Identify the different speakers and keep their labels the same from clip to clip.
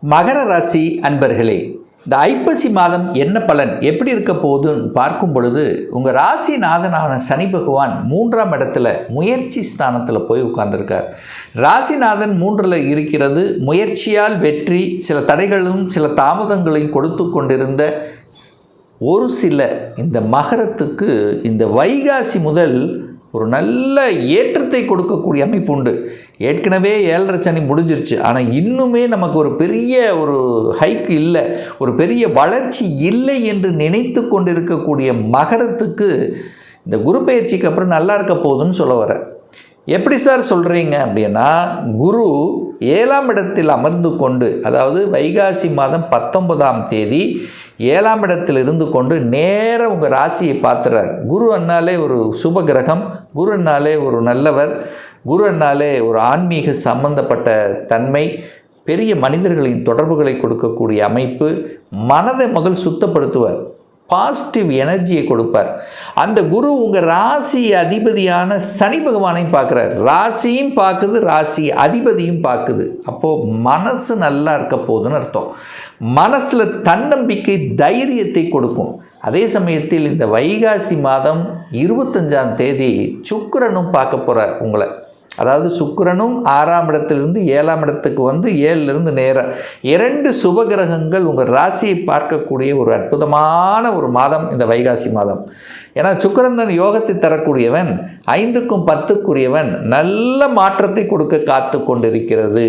Speaker 1: மகர ராசி அன்பர்களே, இந்த ஐப்பசி மாதம் என்ன பலன் எப்படி இருக்க போகுதுன்னு பார்க்கும் பொழுது உங்கள் ராசிநாதனான சனி பகவான் 3ஆம் இடத்துல முயற்சி ஸ்தானத்தில் போய் உட்கார்ந்துருக்கார். ராசிநாதன் 3ல் இருக்கிறது முயற்சியால் வெற்றி, சில தடைகளும் சில தாமதங்களையும் கொடுத்து கொண்டிருந்த ஒரு சில இந்த மகரத்துக்கு இந்த வைகாசி முதல் ஒரு நல்ல ஏற்றத்தை கொடுக்கக்கூடிய அமைப்பு உண்டு. ஏற்கனவே 7.5 சனி முடிஞ்சிருச்சு, ஆனால் இன்னுமே நமக்கு ஒரு பெரிய ஒரு ஹைக் இல்லை, ஒரு பெரிய வளர்ச்சி இல்லை என்று நினைத்து கொண்டிருக்கக்கூடிய மகரத்துக்கு இந்த குரு பயிற்சிக்கு அப்புறம் நல்லா இருக்க போகுதுன்னு சொல்ல வரேன். எப்படி சார் சொல்கிறீங்க அப்படின்னா, குரு 7ஆம் இடத்தில் அமர்ந்து கொண்டு, அதாவது வைகாசி மாதம் 19ஆம் தேதி 7ஆம் இடத்தில் இருந்து கொண்டு நேராக உங்கள் ராசியை பார்த்துறார். குரு அண்ணாலே ஒரு சுப கிரகம், குரு அண்ணாலே ஒரு நல்லவர், குரு அண்ணாலே ஒரு ஆன்மீக சம்பந்தப்பட்ட தன்மை, பெரிய மனிதர்களின் தொடர்புகளை கொடுக்கக்கூடிய அமைப்பு, மனதை முதல் சுத்தப்படுத்துவார், பாசிட்டிவ் எனர்ஜியை கொடுப்பார். அந்த குரு உங்கள் ராசி அதிபதியான சனி பகவானையும் பார்க்குறார். ராசியும் பார்க்குது, ராசி அதிபதியும் பார்க்குது. அப்போது மனசு நல்லா இருக்க போகுதுன்னு அர்த்தம். மனசில் தன்னம்பிக்கை தைரியத்தை கொடுக்கும். அதே சமயத்தில் இந்த வைகாசி மாதம் 25ஆம் தேதி சுக்கிரனும் பார்க்க போகிறார் உங்களை. அதாவது சுக்கிரனும் 6ஆம் இடத்திலிருந்து 7ஆம் இடத்துக்கு வந்து 7லிருந்து நேராக 2 சுபகிரகங்கள் உங்கள் ராசியை பார்க்கக்கூடிய ஒரு அற்புதமான ஒரு மாதம் இந்த வைகாசி மாதம். ஏன்னா சுக்கிரன் தான் யோகத்தை தரக்கூடியவன், 5க்கும் 10க்குரியவன், நல்ல மாற்றத்தை கொடுக்க காத்து கொண்டிருக்கிறது.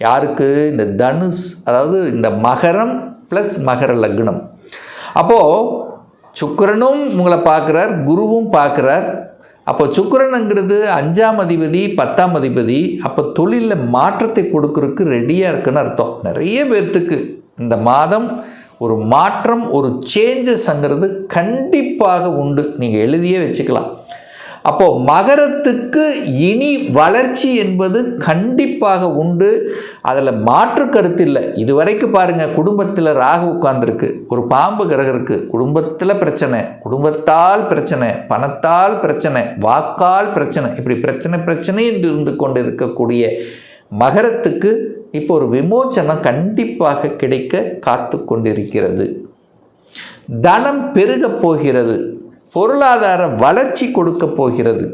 Speaker 1: யாருக்கு? இந்த தனுஷ், அதாவது இந்த மகரம் ப்ளஸ் மகர லக்னம். அப்போது சுக்கிரனும் உங்களை பார்க்குறார், குருவும் பார்க்குறார். அப்போ சுக்கிரனுங்கிறது 5ஆம் அதிபதி 10ஆம் அதிபதி. அப்போ தொழிலில் மாற்றத்தை கொடுக்கறதுக்கு ரெடியாக இருக்குன்னு அர்த்தம். நிறைய பேர்த்துக்கு இந்த மாதம் ஒரு மாற்றம், ஒரு சேஞ்சஸ்ங்கிறது கண்டிப்பாக உண்டு. நீங்கள் எழுதியே வச்சுக்கலாம். அப்போது மகரத்துக்கு இனி வளர்ச்சி என்பது கண்டிப்பாக உண்டு. அதில் மாற்று கருத்து இல்லை. இதுவரைக்கும் பாருங்கள், குடும்பத்தில் ராகு உட்கார்ந்துருக்கு, ஒரு பாம்பு கிரகம் இருக்குது, குடும்பத்தில் பிரச்சனை, குடும்பத்தால் பிரச்சனை, பணத்தால் பிரச்சனை, வாக்கால் பிரச்சனை, இப்படி பிரச்சனை என்று இருந்து கொண்டு இருக்கக்கூடிய மகரத்துக்கு இப்போ ஒரு விமோச்சனம் கண்டிப்பாக கிடைக்க காத்து கொண்டிருக்கிறது. தனம் பெருக போகிறது, பொருளாதார வளர்ச்சி கொடுக்க போகிறது.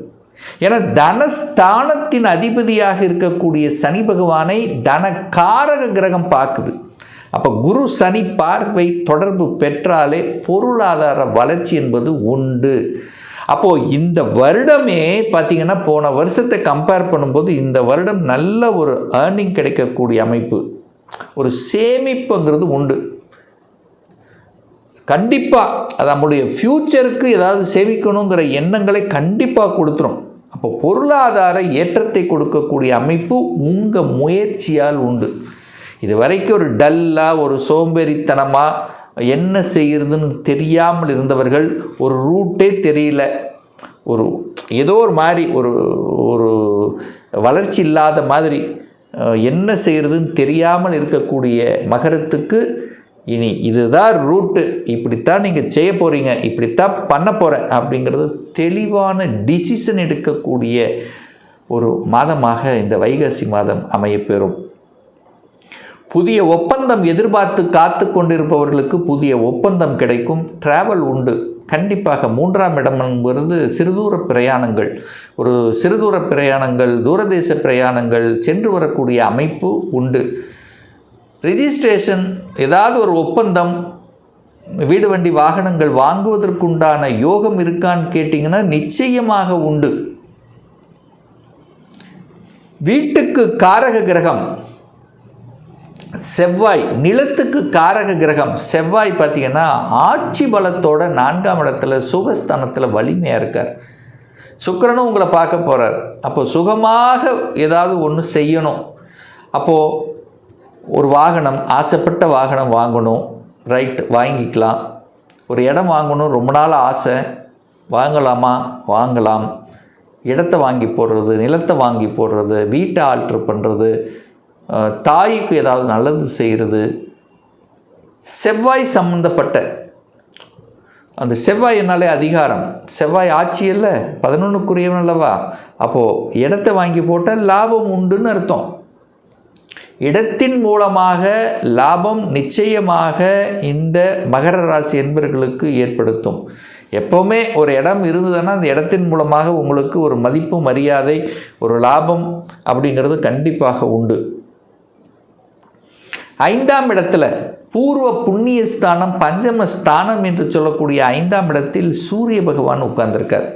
Speaker 1: ஏன்னா தனஸ்தானத்தின் அதிபதியாக இருக்கக்கூடிய சனி பகவானை தனக்காரக கிரகம் பார்க்குது. அப்போ குரு சனி பார்வை தொடர்பு பெற்றாலே பொருளாதார வளர்ச்சி என்பது உண்டு. அப்போது இந்த வருடமே பார்த்திங்கன்னா போன வருஷத்தை கம்பேர் பண்ணும்போது இந்த வருடம் நல்ல ஒரு ஏர்னிங் கிடைக்கக்கூடிய அமைப்பு, ஒரு சேமிப்புங்கிறது உண்டு. கண்டிப்பாக அது நம்முடைய ஃப்யூச்சருக்கு ஏதாவது சேமிக்கணுங்கிற எண்ணங்களை கண்டிப்பாக கொடுத்துரும். அப்போ பொருளாதார ஏற்றத்தை கொடுக்கக்கூடிய அமைப்பு உங்கள் முயற்சியால் உண்டு. இது வரைக்கும் ஒரு டல்லாக, ஒரு சோம்பேறித்தனமாக என்ன செய்கிறதுன்னு தெரியாமல் இருந்தவர்கள், ஒரு ரூட்டே தெரியல, ஒரு ஏதோ ஒரு மாதிரி ஒரு வளர்ச்சி இல்லாத மாதிரி என்ன செய்கிறதுன்னு தெரியாமல் இருக்கக்கூடிய மகரத்துக்கு இனி இதுதான் ரூட்டு, இப்படித்தான் நீங்கள் செய்ய போகிறீங்க, இப்படித்தான் பண்ண போகிறேன் அப்படிங்கிறது தெளிவான டிசிஷன் எடுக்கக்கூடிய ஒரு மாதமாக இந்த வைகாசி மாதம் அமையப்பெறும். புதிய ஒப்பந்தம் எதிர்பார்த்து காத்து கொண்டிருப்பவர்களுக்கு புதிய ஒப்பந்தம் கிடைக்கும். டிராவல் உண்டு. கண்டிப்பாக 3ஆம் இடம்ங்கிறது சிறுதூர பிரயாணங்கள், ஒரு சிறுதூர பிரயாணங்கள், தூரதேச பிரயாணங்கள் சென்று வரக்கூடிய அமைப்பு உண்டு. ரிஜிஸ்ட்ரேஷன், ஏதாவது ஒரு ஒப்பந்தம், வீடு வண்டி வாகனங்கள் வாங்குவதற்குண்டான யோகம் இருக்கான்னு கேட்டிங்கன்னா நிச்சயமாக உண்டு. வீட்டுக்கு காரக கிரகம் செவ்வாய், நிலத்துக்கு காரக கிரகம் செவ்வாய் பார்த்திங்கன்னா ஆட்சி பலத்தோட 4ஆம் இடத்துல சுகஸ்தானத்தில் வலிமையாக இருக்கார். சுக்கிரனும் உங்களை பார்க்க போகிறார். அப்போ சுகமாக ஏதாவது ஒன்று செய்யணும். அப்போது ஒரு வாகனம், ஆசைப்பட்ட வாகனம் வாங்கணும், ரைட், வாங்கிக்கலாம். ஒரு இடம் வாங்கணும், ரொம்ப நாள் ஆசை, வாங்கலாமா? வாங்கலாம். இடத்தை வாங்கி போடுறது, நிலத்தை வாங்கி போடுறது, வீட்டை ஆல்ட்ரு பண்ணுறது, தாய்க்கு ஏதாவது நல்லது செய்கிறது, செவ்வாய் சம்பந்தப்பட்ட அந்த செவ்வாய் என்னாலே அதிகாரம், செவ்வாய் ஆட்சி இல்லை, 11க்குரியவன் அல்லவா. அப்போது இடத்தை வாங்கி போட்டால் லாபம் உண்டுன்னு அர்த்தம். இடத்தின் மூலமாக லாபம் நிச்சயமாக இந்த மகர ராசி என்பவர்களுக்கு ஏற்படுத்தும். எப்போவுமே ஒரு இடம் இருந்ததுன்னா அந்த இடத்தின் மூலமாக உங்களுக்கு ஒரு மதிப்பு, மரியாதை, ஒரு லாபம் அப்படிங்கிறது கண்டிப்பாக உண்டு. 5ஆம் இடத்துல பூர்வ புண்ணிய ஸ்தானம், பஞ்சம ஸ்தானம் என்று சொல்லக்கூடிய 5ஆம் இடத்தில் சூரிய பகவான் உட்கார்ந்திருக்கார்.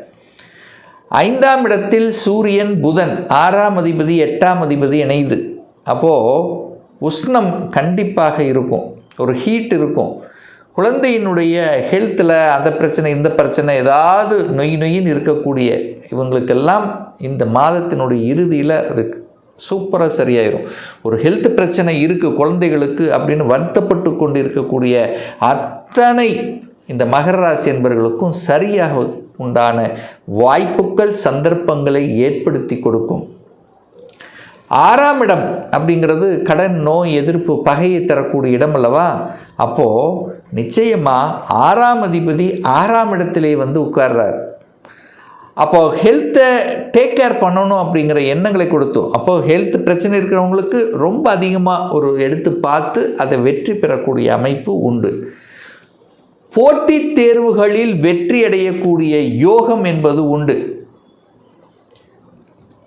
Speaker 1: 5ஆம் இடத்தில் சூரியன், புதன் 6ஆம் அதிபதி 8ஆம் அதிபதி இணையுது. அப்போது உஷ்ணம் கண்டிப்பாக இருக்கும், ஒரு ஹீட் இருக்கும். குழந்தையினுடைய ஹெல்த்தில் அந்த பிரச்சனை இந்த பிரச்சனை ஏதாவது நொயின்னு இருக்கக்கூடிய இவங்களுக்கெல்லாம் இந்த மாதத்தினுடைய இறுதியில் அது சூப்பராக சரியாயிரும். ஒரு ஹெல்த் பிரச்சனை இருக்குது குழந்தைகளுக்கு அப்படின்னு வருத்தப்பட்டு கொண்டு இருக்கக்கூடிய அத்தனை இந்த மகர ராசி என்பவர்களுக்கும் சரியாக உண்டான வாய்ப்புகள், சந்தர்ப்பங்களை ஏற்படுத்தி கொடுக்கும். 6ஆம் இடம் அப்படிங்கிறது கடன், நோய், எதிர்ப்பு, பகையை தரக்கூடிய இடம் அல்லவா? அப்போது நிச்சயமாக 6ஆம் அதிபதி 6ஆம் இடத்திலே வந்து உட்கார்றார். அப்போது ஹெல்த்தை டேக் கேர் பண்ணணும் அப்படிங்கிற எண்ணங்களை கொடுத்தோம். அப்போது ஹெல்த் பிரச்சனை இருக்கிறவங்களுக்கு ரொம்ப அதிகமாக ஒரு எடுத்து பார்த்து அதை வெற்றி பெறக்கூடிய அமைப்பு உண்டு. போட்டித் தேர்வுகளில் வெற்றி அடையக்கூடிய யோகம் என்பது உண்டு.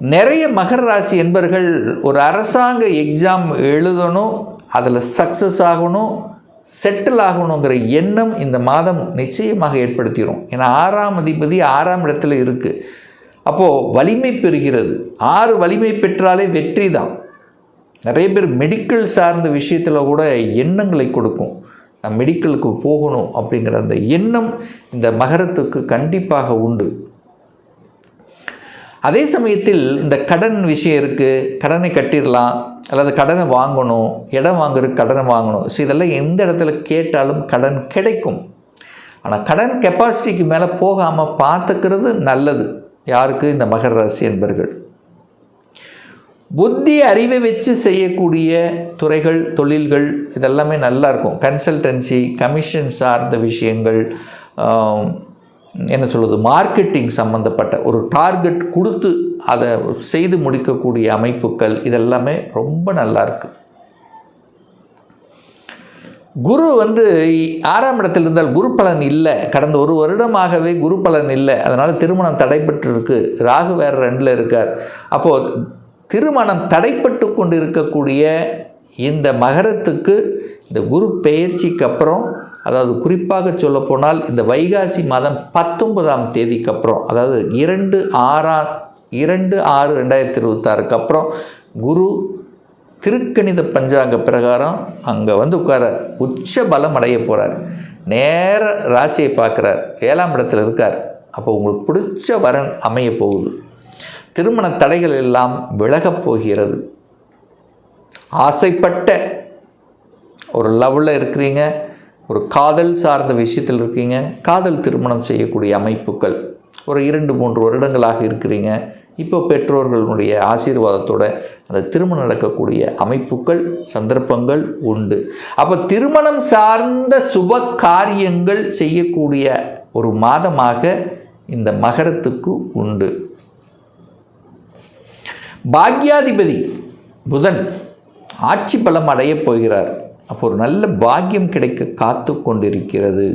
Speaker 1: நிறைய மகர ராசி என்பர்கள் ஒரு அரசாங்க எக்ஸாம் எழுதணும், அதில் சக்ஸஸ் ஆகணும், செட்டில் ஆகணுங்கிற எண்ணம் இந்த மாதம் நிச்சயமாக ஏற்படுத்திடும். ஏன்னா 6ஆம் அதிபதி 6ஆம் இடத்துல இருக்குது. அப்போது வலிமை பெறுகிறது. 6 வலிமை பெற்றாலே வெற்றி தான். நிறைய பேர் மெடிக்கல் சார்ந்த விஷயத்தில் கூட எண்ணங்களை கொடுக்கும். நான் மெடிக்கலுக்கு போகணும் அப்படிங்கிற அந்த எண்ணம் இந்த மகரத்துக்கு கண்டிப்பாக உண்டு. அதே சமயத்தில் இந்த கடன் விஷயம் இருக்குது, கடனை கட்டிடலாம், அல்லது கடனை வாங்கணும், இடம் வாங்குறதுக்கு கடனை வாங்கணும். ஸோ இதெல்லாம் எந்த இடத்துல கேட்டாலும் கடன் கிடைக்கும். ஆனால் கடன் கெப்பாசிட்டிக்கு மேலே போகாமல் பார்த்துக்கிறது நல்லது. யாருக்கு? இந்த மகர ராசி என்பர்கள். புத்தி அறிவை வச்சு செய்யக்கூடிய துறைகள், தொழில்கள் இதெல்லாமே நல்லா இருக்கும். கன்சல்டன்சி, கமிஷன் சார்ந்த விஷயங்கள், என்ன சொல்வது, மார்க்கெட்டிங் சம்மந்தப்பட்ட ஒரு டார்கெட் கொடுத்து அதை செய்து முடிக்கக்கூடிய அமைப்புகள் இதெல்லாமே ரொம்ப நல்லா இருக்கு. குரு வந்து 6ஆம் இடத்தில் இருந்தால் குரு பலன் இல்லை. கடந்த ஒரு வருடமாகவே குரு பலன் இல்லை. அதனால் திருமணம் தடைப்பட்டு இருக்கு. ராகு வேறு 2ல் இருக்கார். அப்போது திருமணம் தடைப்பட்டு கொண்டு இருக்கக்கூடிய இந்த மகரத்துக்கு இந்த குரு பெயர்ச்சிக்கு அப்புறம், அதாவது குறிப்பாக சொல்லப்போனால் இந்த வைகாசி மாதம் 19ஆம் தேதிக்கு அப்புறம், அதாவது 2/6/2026 அப்புறம் குரு திருக்கணித பஞ்சாங்க பிரகாரம் அங்கே வந்து உட்கார உச்ச பலம் அடைய போகிறார். நேர ராசியை பார்க்குறார், 7ஆம் இடத்துல இருக்கார். அப்போ உங்களுக்கு பிடிச்ச வரன் அமைய போகுது. திருமண தடைகள் எல்லாம் விலகப் போகிறது. ஆசைப்பட்ட ஒரு லவ்வில் இருக்கிறீங்க, ஒரு காதல் சார்ந்த விஷயத்தில் இருக்கீங்க, காதல் திருமணம் செய்யக்கூடிய அமைப்புகள் ஒரு 2-3 வருடங்களாக இருக்கிறீங்க. இப்போ பெற்றோர்களுடைய ஆசீர்வாதத்தோட அந்த திருமணம் நடக்கக்கூடிய அமைப்புகள், சந்தர்ப்பங்கள் உண்டு. அப்போ திருமணம் சார்ந்த சுப காரியங்கள் செய்யக்கூடிய ஒரு மாதமாக இந்த மகரத்துக்கு உண்டு. பாக்யாதிபதி புதன் ஆட்சி பலம் அடைய போகிறார். அப்போ ஒரு நல்ல பாக்கியம் கிடைக்க காத்து கொண்டிருக்கிறது.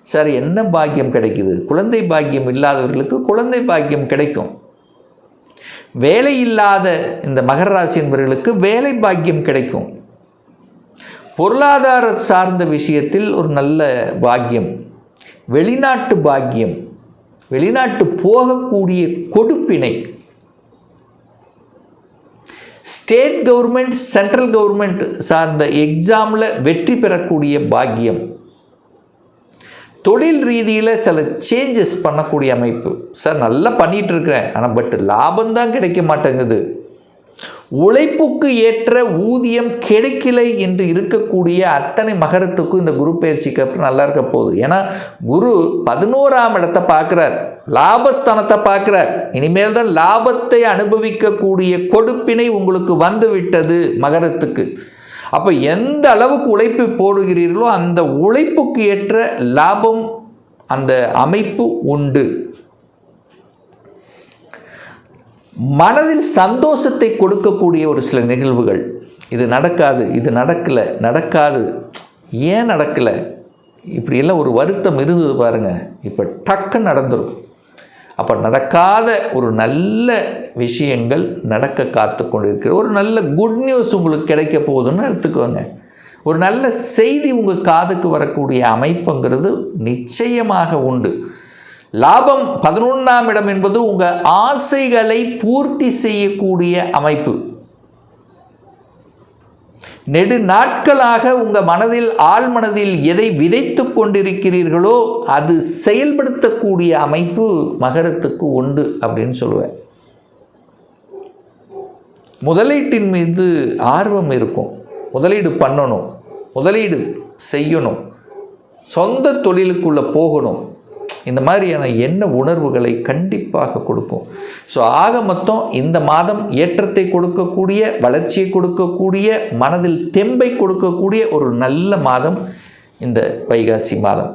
Speaker 1: சார், என்ன பாக்கியம் கிடைக்குது? குழந்தை பாக்கியம் இல்லாதவர்களுக்கு குழந்தை பாக்கியம் கிடைக்கும். வேலை இல்லாத இந்த மகர ராசி என்பவர்களுக்கு வேலை பாக்கியம் கிடைக்கும். பொருளாதார சார்ந்த விஷயத்தில் ஒரு நல்ல பாக்கியம், வெளிநாட்டு பாக்கியம், வெளிநாட்டு போகக்கூடிய கொடுப்பினை, ஸ்டேட் கவர்மெண்ட், சென்ட்ரல் கவர்மெண்ட் சார்ந்த எக்ஸாமில் வெற்றி பெறக்கூடிய பாக்கியம், தொழில் ரீதியில் சில சேஞ்சஸ் பண்ணக்கூடிய அமைப்பு. சார், நல்லா பண்ணிகிட்டு இருக்கிறேன், ஆனால் பட் லாபம்தான் கிடைக்க மாட்டேங்குது, உழைப்புக்கு ஏற்ற ஊதியம் கிடைக்கலை என்று இருக்கக்கூடிய அத்தனை மகரத்துக்கும் இந்த குரு பயிற்சிக்கு அப்புறம் நல்லா இருக்க போகுது. ஏன்னா குரு 11ஆம் இடத்தை பார்க்குறார், லாபஸ்தானத்தை பார்க்குறார். இனிமேல் தான் லாபத்தை அனுபவிக்கக்கூடிய கொடுப்பினை உங்களுக்கு வந்து விட்டது மகரத்துக்கு. அப்போ எந்த அளவுக்கு உழைப்பு போடுகிறீர்களோ அந்த உழைப்புக்கு ஏற்ற லாபம், அந்த அமைப்பு உண்டு. மனதில் சந்தோஷத்தை கொடுக்கக்கூடிய ஒரு சில நிகழ்வுகள், இது நடக்காது, இது நடக்காது, ஏன் நடக்கலை, இப்படியெல்லாம் ஒரு வருத்தம் இருந்தது பாருங்கள், இப்போ டக்குன்னு நடந்துடும். அப்போ நடக்காத ஒரு நல்ல விஷயங்கள் நடக்க காத்து கொண்டிருக்கிற ஒரு நல்ல குட் நியூஸ் உங்களுக்கு கிடைக்க போகுதுன்னு எடுத்துக்கோங்க. ஒரு நல்ல செய்தி உங்கள் காதுக்கு வரக்கூடிய அமைப்புங்கிறது நிச்சயமாக உண்டு. லாபம் 11ஆம் இடம் என்பது உங்கள் ஆசைகளை பூர்த்தி செய்யக்கூடிய அமைப்பு. நெடு நாட்களாக உங்கள் மனதில் ஆழ்மனதில் எதை விதைத்து கொண்டிருக்கிறீர்களோ அது செயல்படுத்தக்கூடிய அமைப்பு மகரத்துக்கு உண்டு அப்படின்னு சொல்லுவேன். முதலீட்டின் மீது ஆர்வம் இருக்கும், முதலீடு பண்ணணும், முதலீடு செய்யணும், சொந்த தொழிலுக்குள்ளே போகணும், இந்த மாதிரியான எண்ண உணர்வுகளை கண்டிப்பாக கொடுக்கும். ஸோ ஆக மொத்தம் இந்த மாதம் ஏற்றத்தை கொடுக்கக்கூடிய, வளர்ச்சியை கொடுக்கக்கூடிய, மனதில் தெம்பை கொடுக்கக்கூடிய ஒரு நல்ல மாதம் இந்த வைகாசி மாதம்.